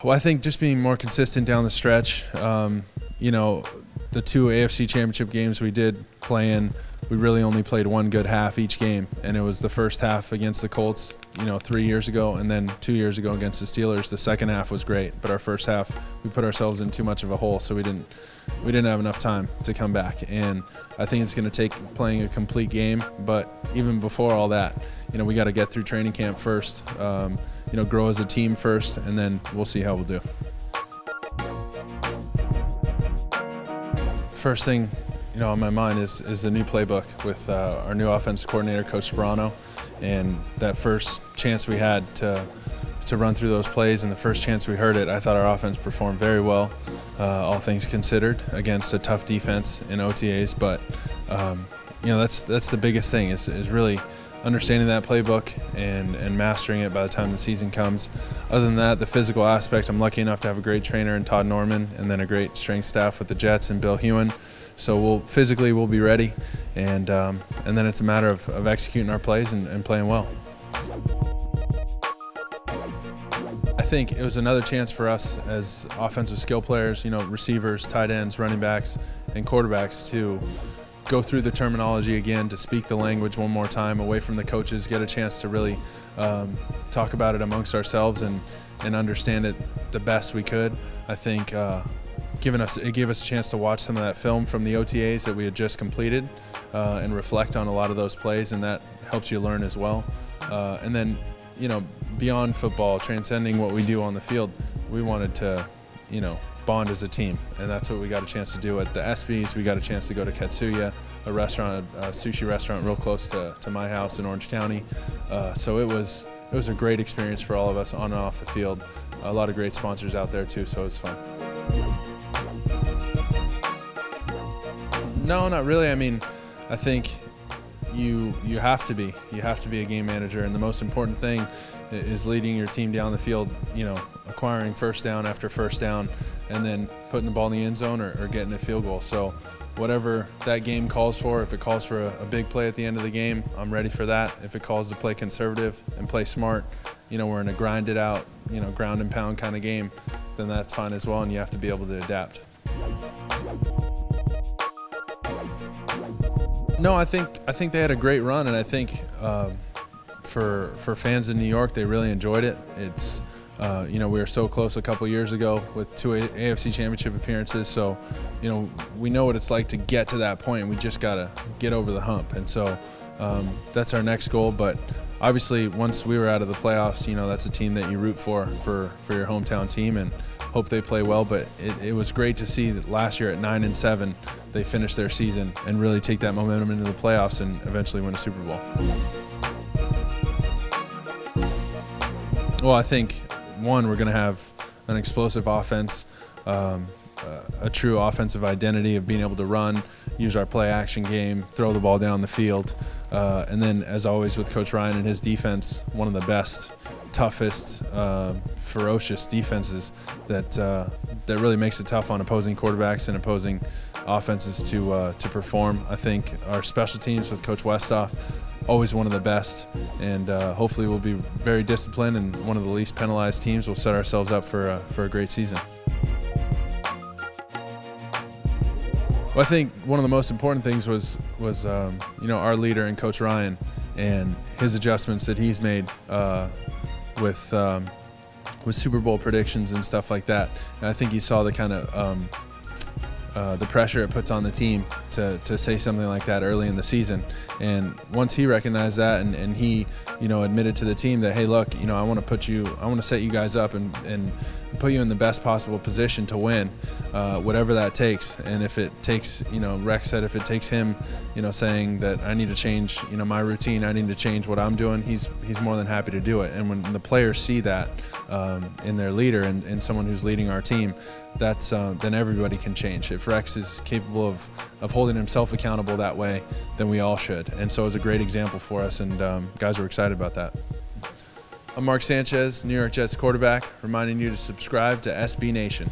Well, I think just being more consistent down the stretch. You know, the 2 AFC Championship games we did play in, we really only played one good half each game, and it was the first half against the Colts, 3 years ago, and then 2 years ago against the Steelers. The second half was great, but our first half we put ourselves in too much of a hole, so we didn't have enough time to come back. And I think it's going to take playing a complete game, but even before all that, we got to get through training camp first, grow as a team first, and then we'll see how we'll do. First thing on my mind is the new playbook with our new offense coordinator, Coach Sperano, and that first chance we had to run through those plays, and the first chance we heard it, I thought our offense performed very well, all things considered, against a tough defense in OTAs. But that's the biggest thing is really understanding that playbook and mastering it by the time the season comes. Other than that, the physical aspect, I'm lucky enough to have a great trainer in Todd Norman, and then a great strength staff with the Jets and Bill Hewen. So we'll be ready, and then it's a matter of executing our plays and playing well. I think it was another chance for us as offensive skill players, receivers, tight ends, running backs, and quarterbacks to go through the terminology again, to speak the language one more time away from the coaches, get a chance to really talk about it amongst ourselves and understand it the best we could. I think it gave us a chance to watch some of that film from the OTAs that we had just completed and reflect on a lot of those plays, and that helps you learn as well. And then, beyond football, transcending what we do on the field, we wanted to, bond as a team, and that's what we got a chance to do at the ESPYs. We got a chance to go to Katsuya, a sushi restaurant real close to my house in Orange County. So it was a great experience for all of us on and off the field. A lot of great sponsors out there too, so it was fun. No, not really. I mean, I think you have to be a game manager, and the most important thing is leading your team down the field, acquiring first down after first down, and then putting the ball in the end zone or getting a field goal. So whatever that game calls for, if it calls for a big play at the end of the game, I'm ready for that. If it calls to play conservative and play smart, we're in a grinded out, ground and pound kind of game, then that's fine as well, and you have to be able to adapt. No, I think they had a great run, and I think for fans in New York, they really enjoyed it. It's we were so close a couple years ago with 2 AFC Championship appearances, so we know what it's like to get to that point, and we just gotta get over the hump. And so that's our next goal. But obviously, once we were out of the playoffs, that's a team that you root for your hometown team and hope they play well. But it was great to see that last year at 9-7, they finished their season and really take that momentum into the playoffs and eventually win a Super Bowl. Well, I think, one, we're going to have an explosive offense, a true offensive identity of being able to run, use our play-action game, throw the ball down the field, and then, as always with Coach Ryan and his defense, one of the best, toughest, ferocious defenses that really makes it tough on opposing quarterbacks and opposing offenses to perform. I think our special teams with Coach Westhoff, always one of the best, and hopefully we'll be very disciplined and one of the least penalized teams. We'll set ourselves up for a great season. Well, I think one of the most important things was our leader and Coach Ryan and his adjustments that he's made with Super Bowl predictions and stuff like that. And I think he saw the kind of the pressure it puts on the team to say something like that early in the season. And once he recognized that and he, admitted to the team that, hey, look, I want to set you guys up and put you in the best possible position to win, whatever that takes. And if it takes, Rex said, if it takes him, saying that I need to change, my routine, I need to change what I'm doing, he's more than happy to do it. And when the players see that in their leader and someone who's leading our team, that's then everybody can change. If Rex is capable of holding himself accountable that way, then we all should. And so it was a great example for us, and guys were excited about that. I'm Mark Sanchez, New York Jets quarterback, reminding you to subscribe to SB Nation.